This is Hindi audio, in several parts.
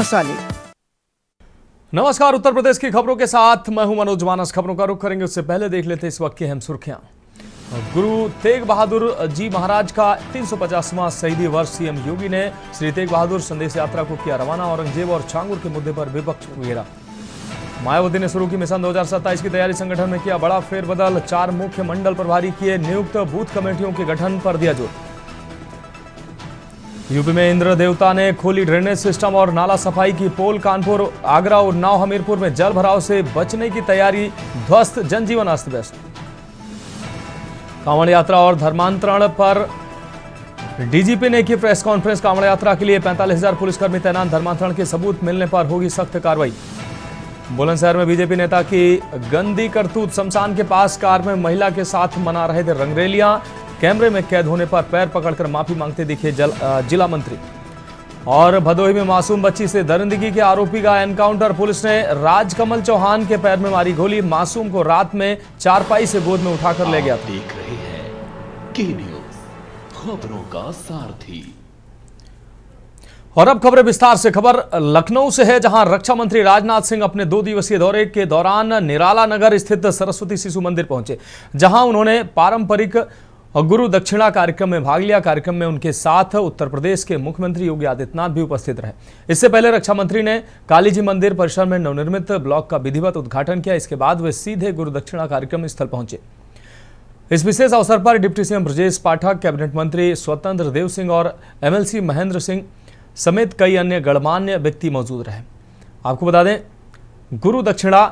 मसाले। नमस्कार, उत्तर प्रदेश की खबरों के साथ मैं हूं मनोज मानस। खबरों का रुख करेंगे उससे पहले देख लेते हैं इस वक्त की अहम सुर्खियां। गुरु तेग बहादुर जी महाराज का 350वां शहीदी वर्ष। सीएम योगी ने श्री तेग बहादुर संदेश यात्रा को किया रवाना। औरंगजेब और छांगुर के मुद्दे पर विपक्ष को घेरा। मायावती ने शुरू की मिशन 2027 की तैयारी। संगठन में किया बड़ा फेरबदल। 4 मुख्य मंडल प्रभारी किए नियुक्त। बूथ कमेटियों के गठन पर दिया जोर। यूपी में इंद्र देवता ने खोली ड्रेनेज सिस्टम और नाला सफाई की पोल। कानपुर, आगरा, उन्नाव, हमीरपुर में जल भराव से बचने की तैयारी ध्वस्त। जनजीवन अस्त व्यस्त। कांवड़ यात्रा और धर्मांतरण पर डीजीपी ने की प्रेस कॉन्फ्रेंस। कांवड़ यात्रा के लिए 45,000 पुलिसकर्मी तैनात। धर्मांतरण के सबूत मिलने पर होगी सख्त कार्रवाई। बुलंदशहर में बीजेपी नेता की गंदी करतूत। शमशान के पास कार में महिला के साथ मना रहे थे रंगरेलियां। कैमरे में कैद होने पर पैर पकड़कर माफी मांगते दिखे जिला मंत्री। और भदोही में मासूम बच्ची से दरिंदगी के आरोपी का एनकाउंटर। पुलिस ने राजकमल चौहान के पैर में मारी गोली। मासूम को रात में चारपाई से गोद में उठाकर ले गया था। देख रहे हैं की न्यूज़, खबरों का सारथी। और अब खबरें विस्तार से। खबर लखनऊ से है, जहां रक्षा मंत्री राजनाथ सिंह अपने 2 दिवसीय दौरे के दौरान निराला नगर स्थित सरस्वती शिशु मंदिर पहुंचे, जहां उन्होंने पारंपरिक गुरु दक्षिणा कार्यक्रम में भाग लिया। कार्यक्रम में उनके साथ उत्तर प्रदेश के मुख्यमंत्री योगी आदित्यनाथ भी उपस्थित रहे। इससे पहले रक्षा मंत्री ने काली जी मंदिर परिसर में नवनिर्मित ब्लॉक का विधिवत उद्घाटन किया। इसके बाद वे सीधे गुरु दक्षिणा कार्यक्रम स्थल पहुंचे। इस विशेष अवसर पर deputy CM Brajesh Pathak, cabinet मंत्री स्वतंत्र देव सिंह और एमएलसी महेंद्र सिंह समेत कई अन्य गणमान्य व्यक्ति मौजूद रहे। आपको बता दें, गुरु दक्षिणा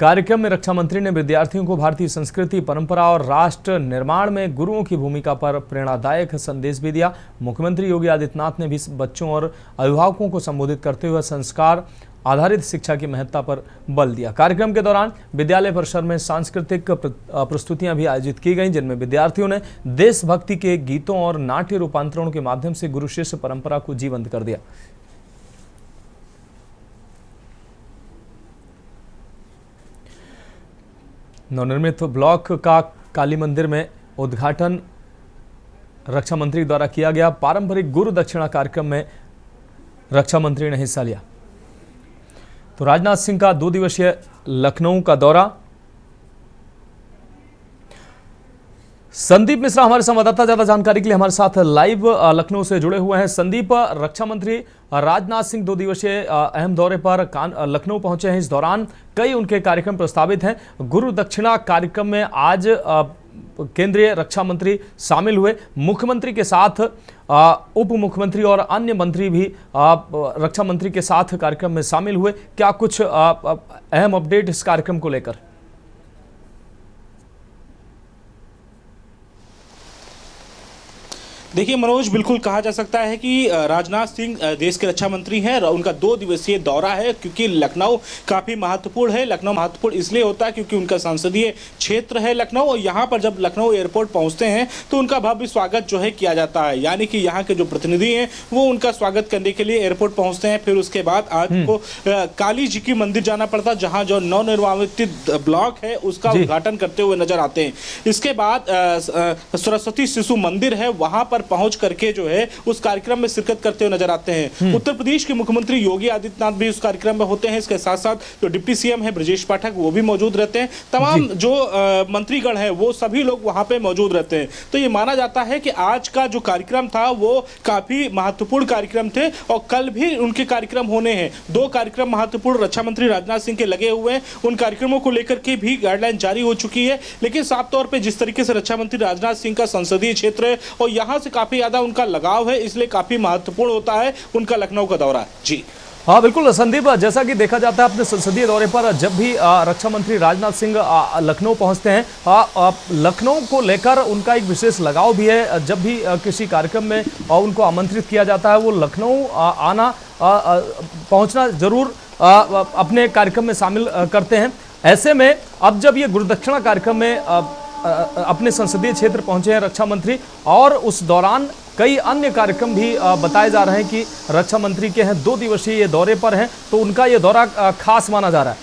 कार्यक्रम में रक्षा मंत्री ने विद्यार्थियों को भारतीय संस्कृति, परंपरा और राष्ट्र निर्माण में गुरुओं की भूमिका पर प्रेरणादायक संदेश भी दिया। मुख्यमंत्री योगी आदित्यनाथ ने भी बच्चों और अभिभावकों को संबोधित करते हुए संस्कार आधारित शिक्षा की महत्ता पर बल दिया। कार्यक्रम के दौरान विद्यालय परिसर में सांस्कृतिक प्रस्तुतियां भी आयोजित की गईं, जिनमें विद्यार्थियों ने देशभक्ति के गीतों और नाट्य रूपांतरणों के माध्यम से गुरु शिष्य परंपरा को जीवंत कर दिया। नवनिर्मित ब्लॉक का काली मंदिर में उद्घाटन रक्षा मंत्री द्वारा किया गया। पारंपरिक गुरु दक्षिणा कार्यक्रम में रक्षा मंत्री ने हिस्सा लिया। तो राजनाथ सिंह का 2 दिवसीय लखनऊ का दौरा। संदीप मिश्रा हमारे संवाददाता ज्यादा जानकारी के लिए हमारे साथ लाइव लखनऊ से जुड़े हुए हैं। संदीप, रक्षा मंत्री राजनाथ सिंह 2 दिवसीय अहम दौरे पर लखनऊ पहुंचे हैं। इस दौरान कई उनके कार्यक्रम प्रस्तावित हैं। गुरु दक्षिणा कार्यक्रम में आज केंद्रीय रक्षा मंत्री शामिल हुए। मुख्यमंत्री के साथ उप मुख्यमंत्री और अन्य मंत्री भी रक्षा मंत्री के साथ कार्यक्रम में शामिल हुए। क्या कुछ अहम अपडेट इस कार्यक्रम को लेकर? देखिए मनोज, बिल्कुल कहा जा सकता है कि राजनाथ सिंह देश के रक्षा मंत्री हैं। उनका 2 दिवसीय दौरा है, क्योंकि लखनऊ काफ़ी महत्वपूर्ण है। लखनऊ महत्वपूर्ण इसलिए होता है क्योंकि उनका संसदीय क्षेत्र है लखनऊ, और यहाँ पर जब लखनऊ एयरपोर्ट पहुँचते हैं तो उनका भव्य स्वागत जो है किया जाता है। यानी कि यहाँ के जो प्रतिनिधि हैं वो उनका स्वागत करने के लिए एयरपोर्ट पहुँचते हैं। फिर उसके बाद आज को काली जी की मंदिर जाना पड़ता, जहाँ जो नवनिर्मित ब्लॉक है उसका उद्घाटन करते हुए नजर आते हैं। इसके बाद सरस्वती शिशु मंदिर है, वहाँ पर पहुंच करके जो है उस कार्यक्रम में शिरकत करते हुए नजर आते हैं। उत्तर प्रदेश के मुख्यमंत्री योगी आदित्यनाथ भी उस कार्यक्रम में होते हैं। इसके साथ साथ जो डिप्टी सीएम है ब्रजेश पाठक, वो भी मौजूद रहते हैं। तमाम जो मंत्रीगण हैं वो सभी लोग वहां पे मौजूद रहते हैं। तो ये माना जाता है कि आज का जो कार्यक्रम था वो काफी महत्वपूर्ण कार्यक्रम थे, और कल भी उनके कार्यक्रम होने हैं। 2 कार्यक्रम महत्वपूर्ण रक्षा मंत्री राजनाथ सिंह के लगे हुए हैं। उन कार्यक्रमों को लेकर के भी गाइडलाइन जारी हो चुकी है। लेकिन साफ तौर पर जिस तरीके से रक्षा मंत्री राजनाथ सिंह का संसदीय क्षेत्र है और यहाँ से काफी ज्यादा उनका लगाव है, इसलिए काफी महत्वपूर्ण होता है उनका लखनऊ का दौरा। जी हाँ बिल्कुल संदीप, जैसा कि देखा जाता है अपने संसदीय दौरे पर जब भी रक्षा मंत्री राजनाथ सिंह लखनऊ पहुंचते हैं, लखनऊ को लेकर उनका एक विशेष लगाव भी है। जब भी किसी कार्यक्रम में उनको आमंत्रित किया जाता है, वो लखनऊ आना पहुंचना जरूर अपने कार्यक्रम में शामिल करते हैं। ऐसे में अब जब ये गुरुदक्षिणा कार्यक्रम में अपने संसदीय क्षेत्र पहुंचे हैं रक्षा मंत्री, और उस दौरान कई अन्य कार्यक्रम भी बताए जा रहे हैं कि रक्षा मंत्री के हैं 2 दिवसीय ये दौरे पर हैं, तो उनका ये दौरा खास माना जा रहा है।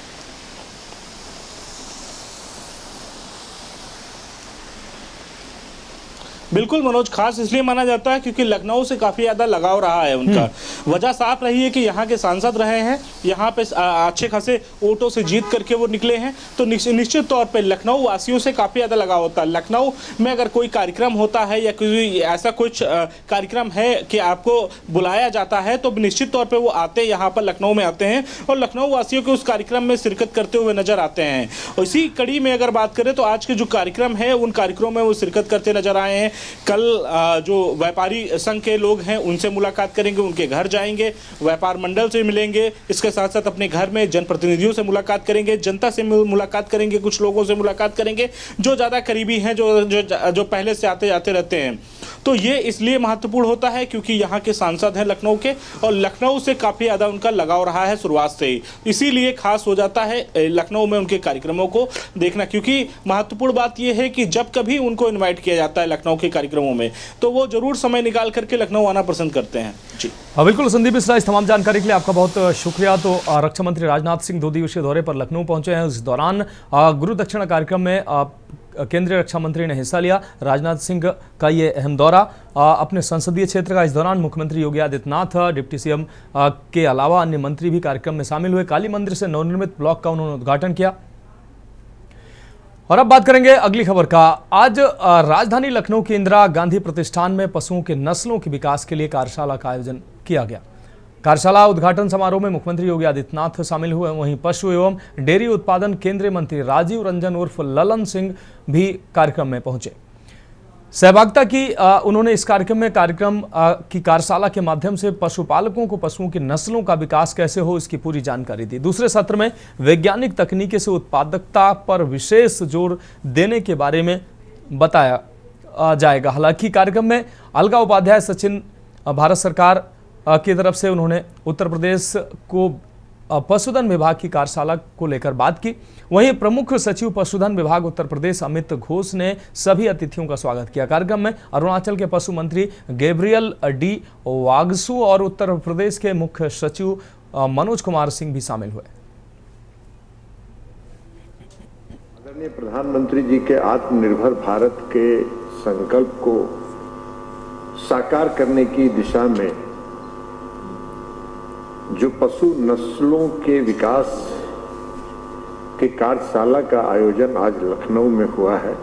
बिल्कुल मनोज, खास इसलिए माना जाता है क्योंकि लखनऊ से काफी ज्यादा लगाव रहा है उनका। वजह साफ रही है कि यहाँ के सांसद रहे हैं, यहाँ पे अच्छे खासे वोटों से जीत करके वो निकले हैं, तो निश्चित तौर पे लखनऊ वासियों से काफी ज्यादा लगाव होता है। लखनऊ में अगर कोई कार्यक्रम होता है या कोई ऐसा कुछ कार्यक्रम है कि आपको बुलाया जाता है तो निश्चित तौर पे वो आते यहाँ पर लखनऊ में आते हैं और लखनऊ वासियों के उस कार्यक्रम में शिरकत करते हुए नजर आते हैं। और इसी कड़ी में अगर बात करें तो आज के जो कार्यक्रम है उन कार्यक्रमों में वो शिरकत करते नजर आए हैं। कल जो व्यापारी संघ के लोग हैं उनसे मुलाकात करेंगे, उनके घर जाएंगे, व्यापार मंडल से मिलेंगे, इसके साथ साथ अपने घर में जनप्रतिनिधियों से मुलाकात करेंगे, जनता से मुलाकात करेंगे, कुछ लोगों से मुलाकात करेंगे जो ज़्यादा करीबी हैं, जो पहले से आते जाते रहते हैं। तो ये इसलिए महत्वपूर्ण होता है क्योंकि यहाँ के सांसद हैं लखनऊ के और लखनऊ से काफ़ी ज़्यादा उनका लगाव रहा है शुरुआत से ही, इसीलिए खास हो जाता है लखनऊ में उनके कार्यक्रमों को देखना। क्योंकि महत्वपूर्ण बात यह है कि जब कभी उनको इन्वाइट किया जाता है लखनऊ के कार्यक्रमों में तो वो जरूर समय निकाल करके लखनऊ आना पसंद करते हैं। जी बिल्कुल संदीप मिश्रा, इस तमाम जानकारी के लिए आपका बहुत शुक्रिया। तो रक्षा मंत्री राजनाथ सिंह 2 दिवसीय दौरे पर लखनऊ पहुंचे हैं। इस दौरान गुरु दक्षिणा कार्यक्रम में केंद्रीय रक्षा मंत्री ने हिस्सा लिया। राजनाथ सिंह का ये अहम दौरा अपने संसदीय क्षेत्र का। इस दौरान मुख्यमंत्री योगी आदित्यनाथ, डिप्टी सीएम के अलावा अन्य मंत्री भी कार्यक्रम में शामिल हुए। काली मंदिर से नवनिर्मित ब्लॉक का उन्होंने उद्घाटन किया। और अब बात करेंगे अगली खबर का। आज राजधानी लखनऊ के इंदिरा गांधी प्रतिष्ठान में पशुओं के नस्लों के विकास के लिए कार्यशाला का आयोजन किया गया। कार्यशाला उद्घाटन समारोह में मुख्यमंत्री योगी आदित्यनाथ शामिल हुए। वहीं पशु एवं डेयरी उत्पादन केंद्रीय मंत्री राजीव रंजन उर्फ ललन सिंह भी कार्यक्रम में पहुंचे। सहभागिता की उन्होंने इस कार्यक्रम की कार्यशाला के माध्यम से पशुपालकों को पशुओं की नस्लों का विकास कैसे हो इसकी पूरी जानकारी दी। दूसरे सत्र में वैज्ञानिक तकनीकी से उत्पादकता पर विशेष जोर देने के बारे में बताया जाएगा। हालांकि कार्यक्रम में अलका उपाध्याय सचिन भारत सरकार की तरफ से उन्होंने उत्तर प्रदेश को पशुधन विभाग की कार्यशाला को लेकर बात की। वहीं प्रमुख सचिव पशुधन विभाग उत्तर प्रदेश अमित घोष ने सभी अतिथियों का स्वागत किया। कार्यक्रम में अरुणाचल के पशु मंत्री गैब्रियल डी वागसू और उत्तर प्रदेश के मुख्य सचिव मनोज कुमार सिंह भी शामिल हुए। आदरणीय प्रधानमंत्री जी के आत्मनिर्भर भारत के संकल्प को साकार करने की दिशा में जो पशु नस्लों के विकास के कार्यशाला का आयोजन आज लखनऊ में हुआ है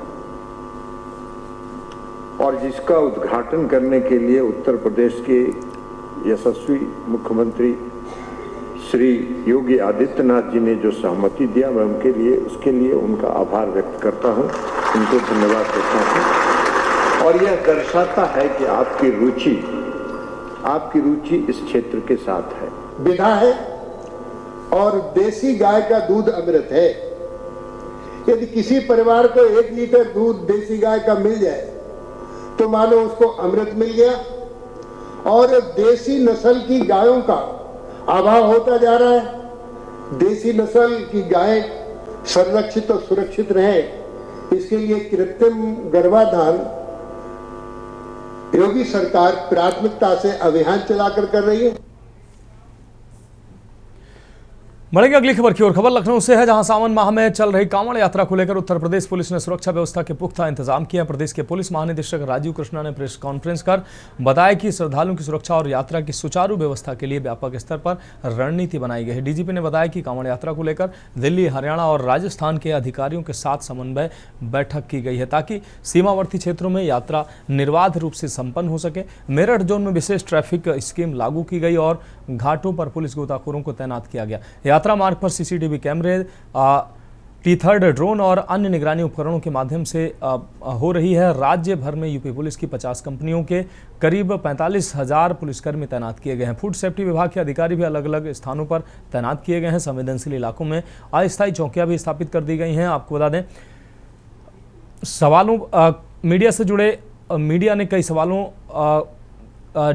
और जिसका उद्घाटन करने के लिए उत्तर प्रदेश के यशस्वी मुख्यमंत्री श्री योगी आदित्यनाथ जी ने जो सहमति दिया, मैं उसके लिए उनका आभार व्यक्त करता हूं, उनको धन्यवाद देता हूं। और यह दर्शाता है कि आपकी रुचि इस क्षेत्र के साथ है। विधा है और देसी गाय का दूध अमृत है। यदि किसी परिवार को 1 लीटर दूध देसी गाय का मिल जाए तो मानो उसको अमृत मिल गया। और देसी नस्ल की गायों का अभाव होता जा रहा है। देसी नस्ल की गाय संरक्षित और सुरक्षित रहे, इसके लिए कृत्रिम गर्भाधान योगी सरकार प्राथमिकता से अभियान चलाकर कर रही है। बढ़ेंगे अगली खबर की ओर। खबर लखनऊ से है, जहां सावन माह में चल रही कांवड़ यात्रा को लेकर उत्तर प्रदेश पुलिस ने सुरक्षा व्यवस्था के पुख्ता इंतजाम किया। प्रदेश के पुलिस महानिदेशक राजीव कृष्णा ने प्रेस कॉन्फ्रेंस कर बताया कि श्रद्धालुओं की सुरक्षा और यात्रा की सुचारू व्यवस्था के लिए व्यापक स्तर पर रणनीति बनाई गई है। डीजीपी ने बताया कि कांवड़ यात्रा को लेकर दिल्ली, हरियाणा और राजस्थान के अधिकारियों के साथ समन्वय बैठक की गई है ताकि सीमावर्ती क्षेत्रों में यात्रा निर्बाध रूप से संपन्न हो सके। मेरठ जोन में विशेष ट्रैफिक स्कीम लागू की गई और घाटों पर पुलिस गोताखोरों को तैनात किया गया। यात्रा मार्ग पर सीसीटीवी कैमरे, T3 ड्रोन और अन्य निगरानी उपकरणों के माध्यम से हो रही है। राज्य भर में यूपी पुलिस की 50 कंपनियों के करीब 45,000 पुलिसकर्मी तैनात किए गए हैं। फूड सेफ्टी विभाग के अधिकारी भी अलग अलग स्थानों पर तैनात किए गए हैं। संवेदनशील इलाकों में अस्थायी चौकियां भी स्थापित कर दी गई हैं। आपको बता दें, मीडिया से जुड़े मीडिया ने कई सवालों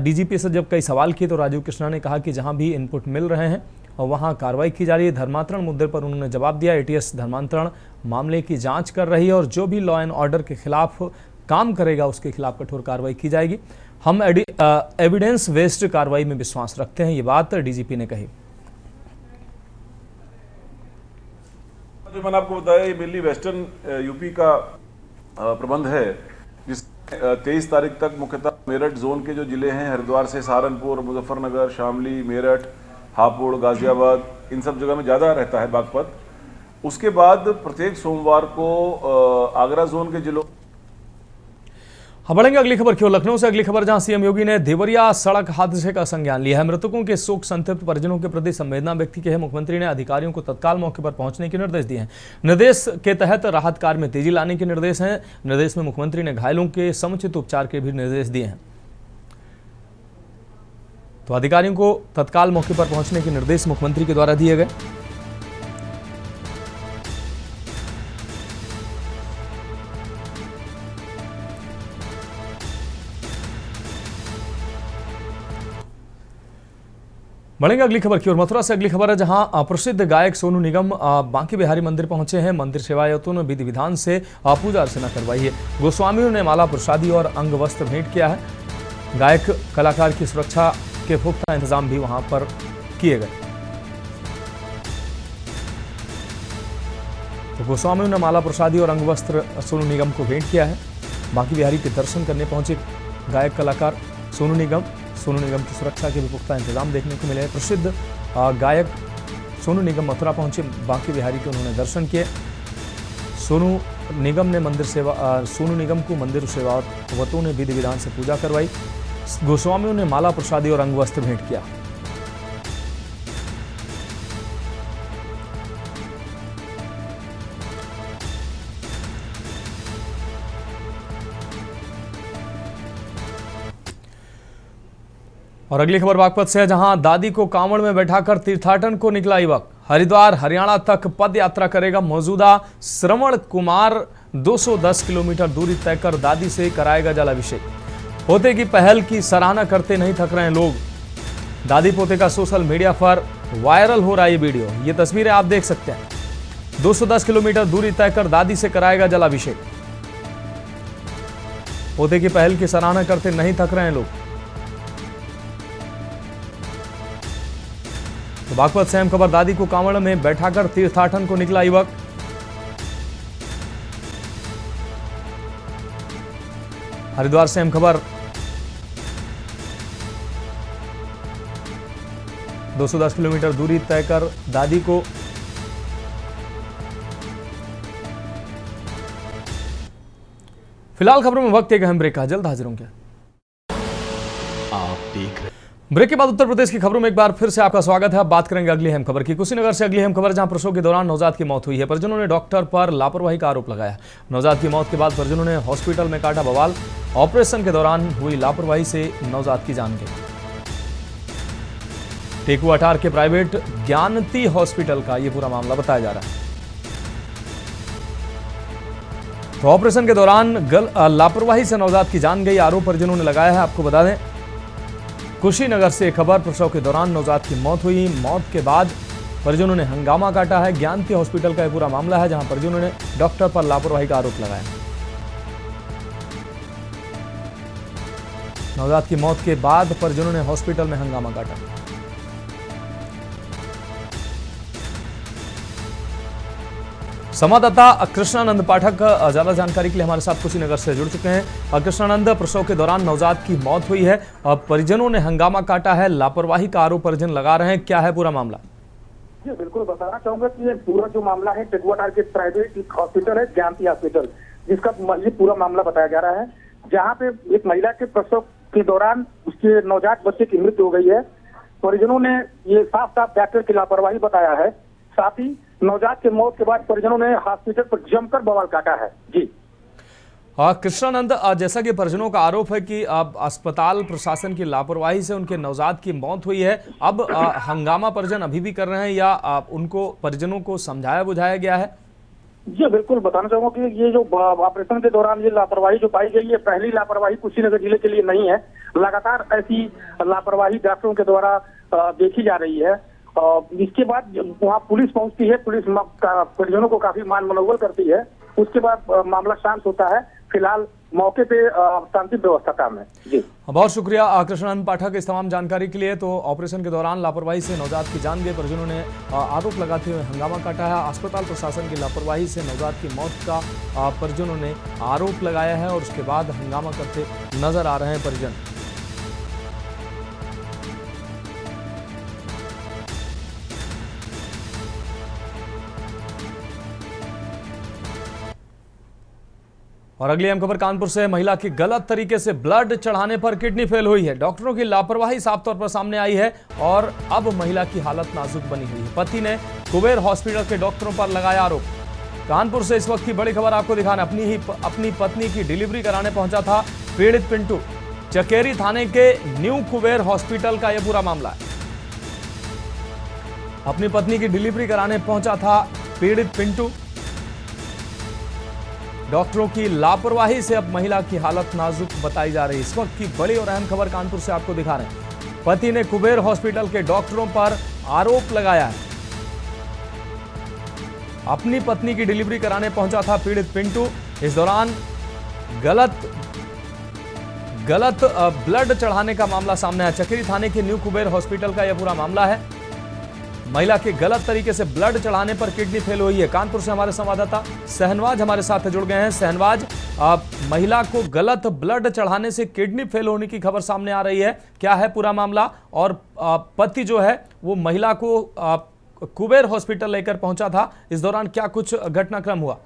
डीजीपी से जब कई सवाल किए तो राजीव कृष्णा ने कहा कि जहां भी इनपुट मिल रहे हैं और वहां कार्रवाई की जा रही है। धर्मांतरण मुद्दे पर उन्होंने जवाब दिया। एटीएस धर्मांतरण मामले की जांच कर रही है और जो भी लॉ एंड ऑर्डर के खिलाफ काम करेगा उसके खिलाफ कठोर कार्रवाई की जाएगी। हम एविडेंस बेस्ड कार्रवाई में विश्वास रखते हैं, ये बात डीजीपी ने कही। जो मैंने आपको बताया, ये मेनली वेस्टर्न यूपी का प्रबंध है, जिस 23 तारीख तक मुख्यतः मेरठ जोन के जो जिले हैं, हरिद्वार से सहारनपुर, मुजफ्फरनगर, शामली, मेरठ, हापुड़, गाजियाबाद, इन सब जगह में ज़्यादा रहता है बागपत। उसके बाद प्रत्येक सोमवार को आगरा जोन के जिलों। हम बढ़ेंगे अगली खबर की ओर। लखनऊ से अगली खबर, जहां सीएम योगी ने देवरिया सड़क हादसे का संज्ञान लिया है। मृतकों के शोक संतप्त परिजनों के प्रति संवेदना व्यक्त की है। मुख्यमंत्री ने अधिकारियों को तत्काल मौके पर पहुंचने के निर्देश दिए हैं। निर्देश के तहत राहत कार्य में तेजी लाने के निर्देश हैं। निर्देश में मुख्यमंत्री ने घायलों के समुचित उपचार के भी निर्देश दिए हैं। तो अधिकारियों को तत्काल मौके पर पहुंचने के निर्देश मुख्यमंत्री के द्वारा दिए गए। बढ़ेंगे अगली खबर की ओर। मथुरा से अगली खबर है, जहां प्रसिद्ध गायक सोनू निगम बांके बिहारी मंदिर पहुंचे हैं। मंदिर सेवायतों ने विधि विधान से पूजा अर्चना करवाई है। गोस्वामियों ने माला प्रसादी और अंग वस्त्र भेंट किया है। गायक कलाकार की सुरक्षा के पुख्ता इंतजाम भी वहां पर किए गए। तो गोस्वामियों ने माला प्रसादी और अंग वस्त्र सोनू निगम को भेंट किया है। बांके बिहारी के दर्शन करने पहुंचे गायक कलाकार सोनू निगम की सुरक्षा के भी पुख्ता इंतजाम देखने को मिले। प्रसिद्ध गायक सोनू निगम मथुरा पहुंचे, बांके बिहारी के उन्होंने दर्शन किए। सोनू निगम को मंदिर सेवावतों ने विधि विधान से पूजा करवाई। गोस्वामियों ने माला प्रसादी और अंग वस्त्र भेंट किया। और अगली खबर बागपत से है, जहां दादी को कांवड़ में बैठाकर तीर्थाटन को निकला युवक। हरिद्वार हरियाणा तक पद यात्रा करेगा। मौजूदा श्रवण कुमार 210 किलोमीटर दूरी तय कर दादी से कराएगा जलाभिषेक। पोते की पहल की सराहना करते नहीं थक रहे लोग। दादी पोते का सोशल मीडिया पर वायरल हो रहा है ये वीडियो। ये तस्वीरें आप देख सकते हैं। 210 किलोमीटर दूरी तय कर दादी से कराएगा जलाभिषेक। पोते की पहल की सराहना करते नहीं थक रहे लोग। तो बागपत से अहम खबर, दादी को कांवड़ में बैठाकर तीर्थाटन को निकला युवक। हरिद्वार से अहम खबर, 210 किलोमीटर दूरी तय कर दादी को फिलहाल खबरों में वक्त एक अहम ब्रेक का, जल्द हाजिर होंगे। आप देख रहे ब्रेक के बाद उत्तर प्रदेश की खबरों में एक बार फिर से आपका स्वागत है। अब बात करेंगे अगली अहम खबर की। कुशीनगर से अगली अहम खबर, जहां प्रसव के दौरान नवजात की मौत हुई है। परिजनों ने डॉक्टर पर लापरवाही का आरोप लगाया। नवजात की मौत के बाद परिजनों ने हॉस्पिटल में काटा बवाल। ऑपरेशन के दौरान हुई लापरवाही से नवजात की जान गई। टेकुआटार के प्राइवेट ज्ञानती हॉस्पिटल का यह पूरा मामला बताया जा रहा है। तो ऑपरेशन के दौरान लापरवाही से नवजात की जान गई, आरोप परिजनों ने लगाया है। आपको बता दें, कुशीनगर से खबर, प्रसव के दौरान नवजात की मौत हुई। मौत के बाद परिजनों ने हंगामा काटा है। ज्ञानती हॉस्पिटल का यह पूरा मामला है, जहां परिजनों ने डॉक्टर पर लापरवाही का आरोप लगाया। नवजात की मौत के बाद परिजनों ने हॉस्पिटल में हंगामा काटा। संवाददाता कृष्णानंद पाठक ज्यादा जानकारी के लिए हमारे साथ कुशीनगर से जुड़ चुके हैं। कृष्णानंद, प्रसव के दौरान नवजात की मौत हुई है, परिजनों ने हंगामा काटा है, लापरवाही का आरोप परिजन लगा रहे हैं, क्या है पूरा मामला? जी बिल्कुल बताना चाहूंगा कि ये पूरा जो मामला है टेकुआटार के प्राइवेट हॉस्पिटल है ज्ञानती हॉस्पिटल, जिसका ये पूरा मामला बताया जा रहा है, जहाँ पे एक महिला के प्रसव के दौरान उसके नवजात बच्चे की मृत्यु हो गई है। परिजनों ने ये साफ साफ डॉक्टर की लापरवाही बताया है। साथ ही नवजात के मौत के बाद परिजनों ने हॉस्पिटल पर जमकर बवाल काटा है। जी कृष्णानंद, जैसा कि परिजनों का आरोप है कि अस्पताल प्रशासन की लापरवाही से उनके नवजात की मौत हुई है, अब हंगामा परिजन अभी भी कर रहे हैं या उनको परिजनों को समझाया बुझाया गया है? जी बिल्कुल बताना चाहूंगा कि ये जो ऑपरेशन के दौरान ये लापरवाही जो पाई गई है, पहली लापरवाही कुशीनगर जिले के लिए नहीं है। लगातार ऐसी लापरवाही डॉक्टरों के द्वारा देखी जा रही है। इसके बाद वहाँ पुलिस पहुंचती है, पुलिस परिजनों को काफी मान मनोबल करती है। उसके बाद मामला शांत होता है। फिलहाल मौके पे शांति व्यवस्था काम है। जी बहुत शुक्रिया कृष्णानंद पाठक इस तमाम जानकारी के लिए। तो ऑपरेशन के दौरान लापरवाही से नवजात की जान गई, परिजनों ने आरोप लगाते हुए हंगामा काटा है। अस्पताल प्रशासन की लापरवाही से नवजात की मौत का परिजनों ने आरोप लगाया है और उसके बाद हंगामा करते नजर आ रहे हैं परिजन। और अगली अहम खबर कानपुर से। महिला की गलत तरीके से ब्लड चढ़ाने पर किडनी फेल हुई है। डॉक्टरों की लापरवाही साफ तौर पर सामने आई है और अब महिला की हालत नाजुक बनी हुई है। पति ने कुबेर हॉस्पिटल के डॉक्टरों पर लगाया आरोप। कानपुर से इस वक्त की बड़ी खबर आपको दिखाना। अपनी पत्नी की डिलीवरी कराने पहुंचा था पीड़ित पिंटू। चकेरी थाने के न्यू कुबेर हॉस्पिटल का यह पूरा मामला है। अपनी पत्नी की डिलीवरी कराने पहुंचा था पीड़ित पिंटू। डॉक्टरों की लापरवाही से अब महिला की हालत नाजुक बताई जा रही है। इस वक्त की बड़ी और अहम खबर कानपुर से आपको दिखा रहे हैं। पति ने कुबेर हॉस्पिटल के डॉक्टरों पर आरोप लगाया है। अपनी पत्नी की डिलीवरी कराने पहुंचा था पीड़ित पिंटू। इस दौरान गलत ब्लड चढ़ाने का मामला सामने आया। चकेरी थाने के न्यू कुबेर हॉस्पिटल का यह पूरा मामला है। महिला के गलत तरीके से ब्लड चढ़ाने पर किडनी फेल हुई है। कानपुर से हमारे संवाददाता सहनवाज हमारे साथ जुड़ गए हैं। सहनवाज, महिला को गलत ब्लड चढ़ाने से किडनी फेल होने की खबर सामने आ रही है, क्या है पूरा मामला? और पति जो है वो महिला को कुबेर हॉस्पिटल लेकर पहुंचा था, इस दौरान क्या कुछ घटनाक्रम हुआ?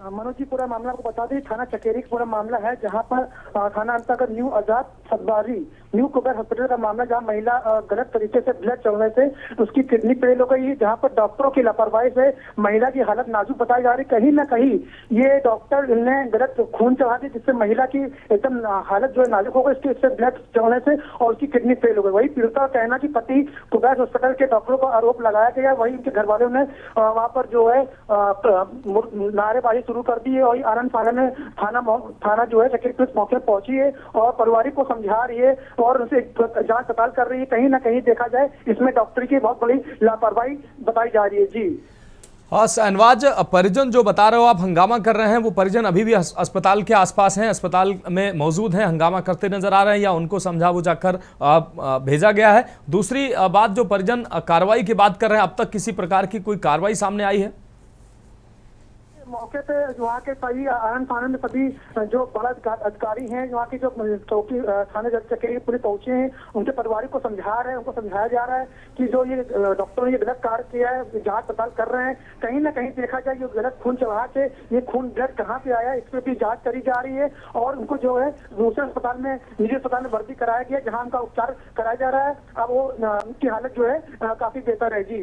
मनोज जी, पूरा मामला को बता दें, थाना चकेरी पूरा मामला है, जहां पर थाना अंतर्गत न्यू आजाद सतबारी न्यू कुबेर हॉस्पिटल का मामला, जहां महिला गलत तरीके से ब्लड चढ़ने से उसकी किडनी फेल हो गई, जहां पर डॉक्टरों की लापरवाही से महिला की हालत नाजुक बताई जा रही। कहीं ना कहीं ये डॉक्टर ने गलत खून चढ़ा दी, जिससे महिला की एकदम हालत जो है नाजुक हो गई इससे ब्लड चढ़ने से, और उसकी किडनी फेल हो गई। वही पीड़िता का कहना कि पति कुबेर हॉस्पिटल के डॉक्टरों पर आरोप लगाया गया। वही उनके घर वालों ने वहां पर जो है नारेबाजी शुरू कर दी है। और आनंद फानन में थाना जो है चकेरी पुलिस मौके पर पहुंची है और परिवार को समझा रही है और उनसे जांच पड़ताल कर रही है। कहीं ना कहीं देखा जाए इसमें डॉक्टर की बहुत बड़ी लापरवाही बताई जा रही है। जी हाँ सहनवाज, परिजन जो बता रहे हो आप हंगामा कर रहे हैं, वो परिजन अभी भी अस्पताल के आसपास हैं, अस्पताल में मौजूद हैं, हंगामा करते नजर आ रहे हैं, या उनको समझा बुझा कर भेजा गया है? दूसरी बात, जो परिजन कार्रवाई की बात कर रहे हैं, अब तक किसी प्रकार की कोई कार्रवाई सामने आई है? मौके पे वहाँ के सभी आनंद फानन में सभी जो बड़ा अधिकारी हैं, वहाँ की जो चौकी थाने चकेरी पुलिस पहुंचे हैं, उनके परिवार को समझा रहे हैं, उनको समझाया जा रहा है कि जो ये डॉक्टरों ने ये गलत कार्य किया है, जांच पड़ताल कर रहे हैं। कहीं ना कहीं देखा जाए ये गलत खून चढ़ा के ये खून ब्लड कहाँ पे आया, इस पर भी जांच करी जा रही है। और उनको जो है दूसरे अस्पताल में, निजी अस्पताल में भर्ती कराया गया, जहाँ उनका उपचार कराया जा रहा है। अब वो उनकी हालत जो है काफी बेहतर है। जी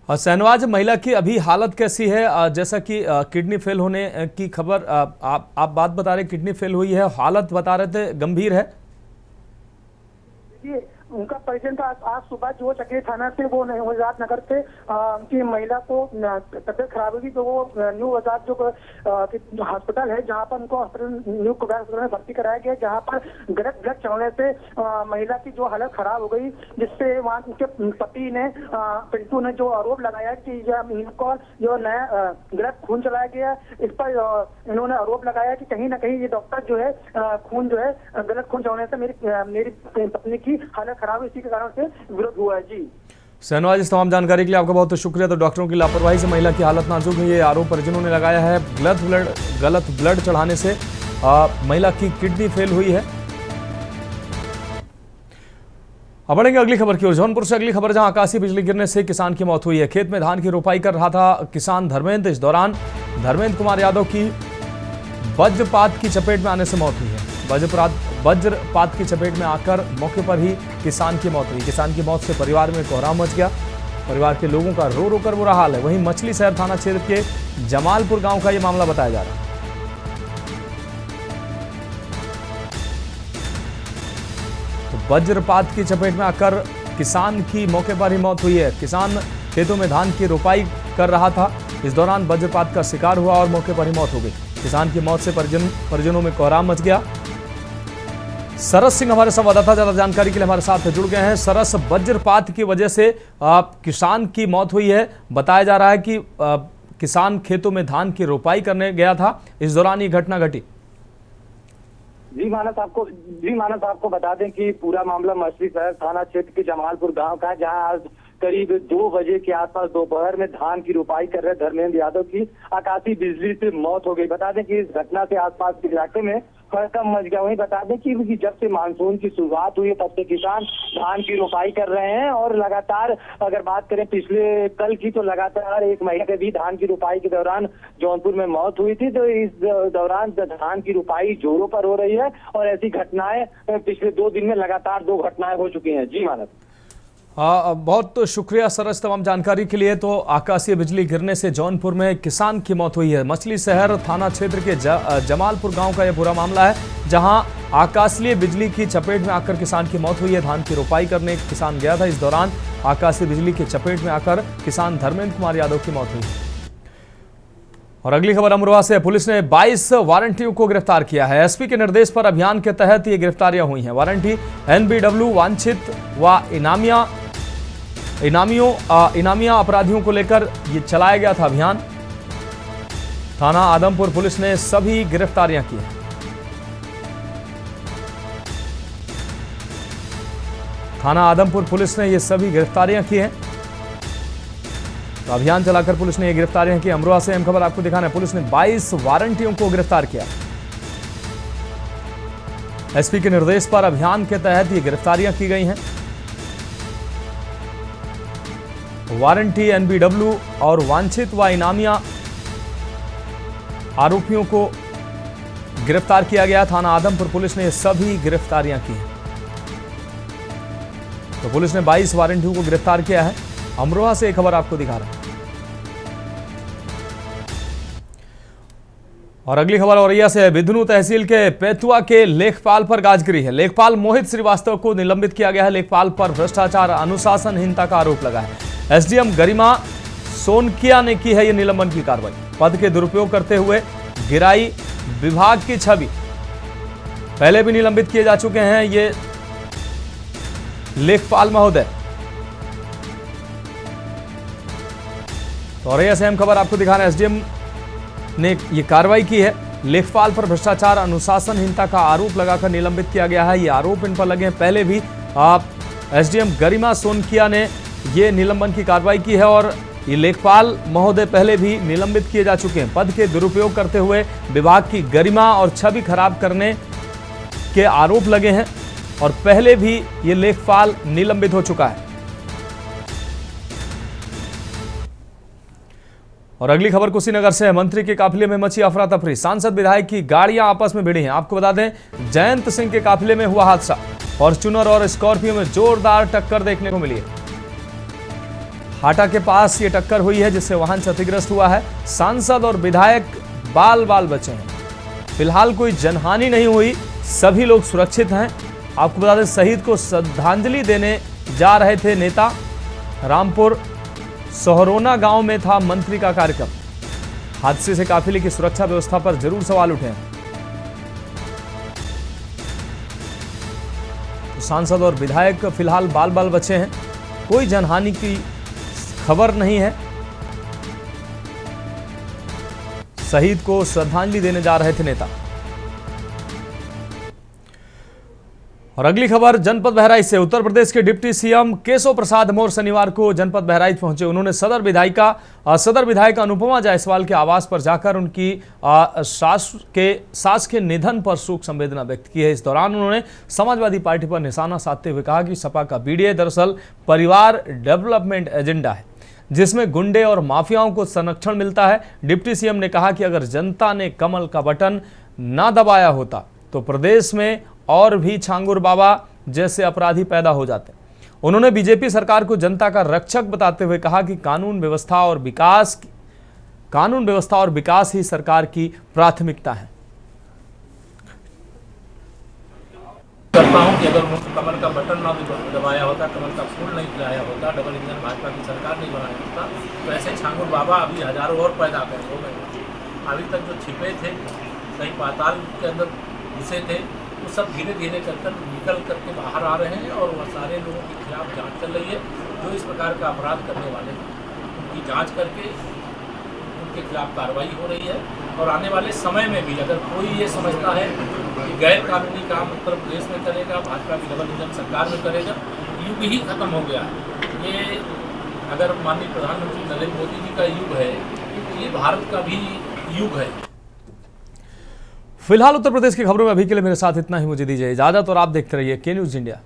सहनवाज, महिला की अभी हालत कैसी है? जैसा कि किडनी फेल होने की खबर आप बात बता रहे, किडनी फेल हुई है, हालत बता रहे थे गंभीर है। देखिए, उनका परिजन का आज सुबह जो चकेरी थाना से वो आजाद नगर से उनकी महिला को तबियत खराब हुई, तो वो न्यू आजाद जो हॉस्पिटल है, जहाँ पर उनको न्यू कुबेर हॉस्पिटल में भर्ती कराया गया, जहाँ पर गलत ब्लड चढ़ने से महिला की जो हालत खराब हो गई, जिससे वहाँ उनके पति ने पिंटू ने जो आरोप लगाया कि इनको जो नया गलत खून चलाया गया, इस पर इन्होंने आरोप लगाया कि कहीं ना कहीं ये डॉक्टर जो है खून जो है गलत खून चढ़ने से मेरी पत्नी की हालत खराब, इसी के कारण से विरोध हुआ है। जी सहनवाज, इस तमाम जानकारी के लिए आपका बहुत शुक्रिया। तो डॉक्टरों की लापरवाही से महिला की हालत नाजुक है, ये आरोप परिजनों ने लगाया है। गलत ब्लड चढ़ाने से महिला की किडनी फेल हुई है। अब बढ़ेंगे अगली खबर की ओर। जौनपुर से अगली खबर, जहां आकाशीय बिजली गिरने से किसान की मौत हुई है। खेत में धान की रोपाई कर रहा था किसान धर्मेंद्र। इस दौरान धर्मेंद्र कुमार यादव की वज्रपात की चपेट में आने से मौत हुई है। वज्रपात की चपेट में आकर मौके पर ही किसान की मौत हुई। किसान की मौत से परिवार में कोहराम मच गया। परिवार के लोगों का रो रो कर बुरा हाल है। वहीं मछली शहर थाना क्षेत्र के जमालपुर गांव का यह मामला बताया जा रहा है। तो वज्रपात की चपेट में आकर किसान की मौके पर ही मौत हुई है। किसान खेतों में धान की रोपाई कर रहा था, इस दौरान वज्रपात का शिकार हुआ और मौके पर ही मौत हो गई। किसान की मौत से परिजनों में कोहराम मच गया। सरस सिंह हमारे संवाददाता ज्यादा जानकारी के लिए हमारे साथ जुड़ गए हैं। सरस, वज्रपात की वजह से किसान की मौत हुई है, बताया जा रहा है कि किसान खेतों में धान की रोपाई करने गया था। इस दौरान ये घटना घटी। जी मानस आपको बता दें कि पूरा मामला मछली शहर थाना क्षेत्र के जमालपुर गांव का है, जहां आज करीब 2 बजे के आसपास दोपहर में धान की रोपाई कर रहे धर्मेंद्र यादव की आकाशीय बिजली से मौत हो गई। बता दें कि इस घटना से आसपास के इलाके में हड़कंप मच गया। वहीं बता दें कि जब से मानसून की शुरुआत हुई है तब से किसान धान की रोपाई कर रहे हैं और लगातार अगर बात करें पिछले कल की तो लगातार एक महीने के भी धान की रोपाई के दौरान जौनपुर में मौत हुई थी। तो इस दौरान धान की रोपाई जोरों पर हो रही है और ऐसी घटनाएं पिछले 2 दिन में लगातार 2 घटनाएं हो चुकी हैं। जी मानस। बहुत शुक्रिया सरज तमाम जानकारी के लिए। तो आकाशीय बिजली गिरने से जौनपुर में किसान की मौत हुई है। मछली शहर थाना क्षेत्र के जमालपुर गांव का यह पूरा मामला है, जहां आकाशीय बिजली की चपेट में आकर किसान की मौत हुई है। धान की रोपाई करने किसान गया था, इस दौरान आकाशीय बिजली की चपेट में आकर किसान धर्मेंद्र कुमार यादव की मौत हुई। और अगली खबर अमरोहा से। पुलिस ने 22 वारंटियों को गिरफ्तार किया है। एसपी के निर्देश पर अभियान के तहत ये गिरफ्तारियां हुई हैं। वारंटी एनबीडब्ल्यू वांछित व इनामिया अपराधियों को लेकर ये चलाया गया था अभियान। थाना आदमपुर पुलिस ने सभी गिरफ्तारियां की हैं। थाना आदमपुर पुलिस ने ये सभी गिरफ्तारियां की हैं। तो अभियान चलाकर पुलिस ने ये गिरफ्तारियां की। अमरोहा से अहम खबर आपको दिखाना है। पुलिस ने 22 वारंटियों को गिरफ्तार किया। एसपी के निर्देश पर अभियान के तहत ये गिरफ्तारियां की गई हैं। वारंटी एनबीडब्ल्यू और वांछित व इनामिया आरोपियों को गिरफ्तार किया गया। थाना आदमपुर पुलिस ने सभी गिरफ्तारियां की हैं। तो पुलिस ने 22 वारंटियों को गिरफ्तार किया है। अमरोहा से एक खबर आपको दिखा रहा है। और अगली खबर औरैया से है। बिधनू तहसील के पेतुआ के लेखपाल पर गाज गिरी है। लेखपाल मोहित श्रीवास्तव को निलंबित किया गया है। लेखपाल पर भ्रष्टाचार अनुशासनहीनता का आरोप लगा है। एसडीएम गरिमा सोनकिया ने की है यह निलंबन की कार्रवाई। पद के दुरुपयोग करते हुए गिराई विभाग की छवि। पहले भी निलंबित किए जा चुके हैं ये लेखपाल महोदय। तो औरैया से अहम खबर आपको दिखाना है। एसडीएम ने ये कार्रवाई की है। लेखपाल पर भ्रष्टाचार अनुशासनहीनता का आरोप लगाकर निलंबित किया गया है। ये आरोप इन पर लगे हैं। पहले भी एसडीएम गरिमा सोनकिया ने ये निलंबन की कार्रवाई की है और ये लेखपाल महोदय पहले भी निलंबित किए जा चुके हैं। पद के दुरुपयोग करते हुए विभाग की गरिमा और छवि खराब करने के आरोप लगे हैं और पहले भी ये लेखपाल निलंबित हो चुका है। और अगली खबर कुशीनगर से है। मंत्री के काफिले में मची अफरा तफरी। सांसद विधायक की गाड़ियां आपस में भिड़ी हैं। आपको बता दें, जयंत सिंह के काफिले में हुआ हादसा। फॉर्च्यूनर और स्कॉर्पियो में जोरदार टक्कर देखने को मिली है। हाटा के पास ये टक्कर हुई है जिससे वाहन क्षतिग्रस्त हुआ है। सांसद और विधायक बाल बाल बचे हैं। फिलहाल कोई जनहानि नहीं हुई, सभी लोग सुरक्षित हैं। आपको बता दें, शहीद को श्रद्धांजलि देने जा रहे थे नेता। रामपुर सोहरोना गांव में था मंत्री का कार्यक्रम। हादसे से काफिले की सुरक्षा व्यवस्था पर जरूर सवाल उठे हैं। तो सांसद और विधायक फिलहाल बाल बाल बचे हैं। कोई जनहानि की खबर नहीं है। शहीद को श्रद्धांजलि देने जा रहे थे नेता। और अगली खबर जनपद बहराइच से। उत्तर प्रदेश के डिप्टी सीएम केशव प्रसाद मौर्य शनिवार को जनपद बहराइच पहुंचे। उन्होंने सदर विधायिका अनुपमा जायसवाल के आवास पर जाकर उनकी सास के निधन पर शोक संवेदना व्यक्त की है। इस दौरान उन्होंने समाजवादी पार्टी पर निशाना साधते हुए कहा कि सपा का बीडीए दरअसल परिवार डेवलपमेंट एजेंडा है, जिसमें गुंडे और माफियाओं को संरक्षण मिलता है। डिप्टी सीएम ने कहा कि अगर जनता ने कमल का बटन ना दबाया होता तो प्रदेश में और भी छांगुर बाबा जैसे अपराधी पैदा हो जाते। उन्होंने बीजेपी सरकार को जनता का रक्षक बताते हुए कहा कि कानून व्यवस्था और विकास ही सरकार की प्राथमिकता है। करता हूं कि अगर उन्होंने कमल का बटन ना दबाया होता, कमल का फूल नहीं खिलाया होता, डबल इंजन भाजपा की सरकार नहीं बनाया होता, तो ऐसे छांगुर बाबा अभी हजारों और पैदा कर हो गए। अभी तक जो छिपे थे, कहीं पाताल के अंदर घुसे थे, वो सब धीरे धीरे निकल करके बाहर आ रहे हैं और वह सारे लोगों के खिलाफ जांच चल रही है। जो इस प्रकार का अपराध करने वाले हैं उनकी जांच करके उन उनके खिलाफ कार्रवाई हो रही है। और आने वाले समय में भी अगर कोई ये समझता है कि गैर कानूनी काम उत्तर प्रदेश में करेगा, भाजपा की डबल इंजन सरकार में करेगा, युग ही खत्म हो गया है। ये अगर माननीय प्रधानमंत्री नरेंद्र मोदी जी का युग है, तो ये भारत का भी युग है। फिलहाल उत्तर प्रदेश की खबरों में अभी के लिए मेरे साथ इतना ही। मुझे दीजिए इजाजत और आप देखते रहिए के न्यूज़ इंडिया।